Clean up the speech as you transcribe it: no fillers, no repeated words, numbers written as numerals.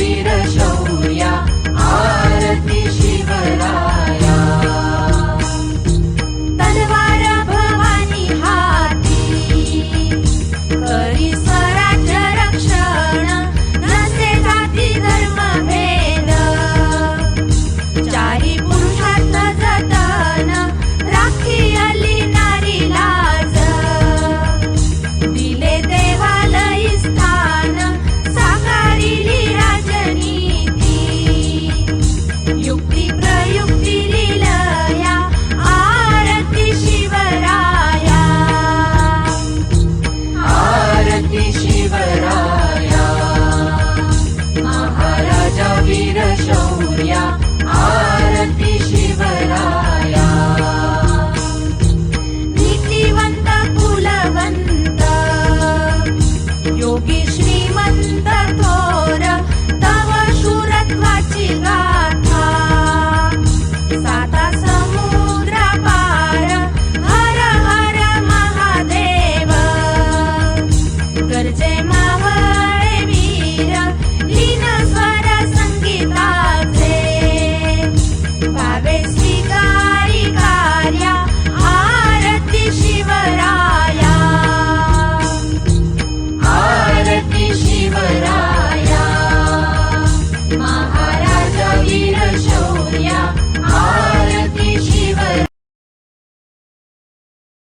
वीर शौर्या आरती शिवराया तलवार भवानी हाती करी स्वराज्य रक्षण नसे जाती धर्म भेद चारी पुरुषात जतन राखी आली नारी लाज दिले देवालयी स्थान साकारिली राजनीती युक्ती प्रयुक्ती लीलया आरती शिवराया आरती शिवराया महाराजा वीर शौर्य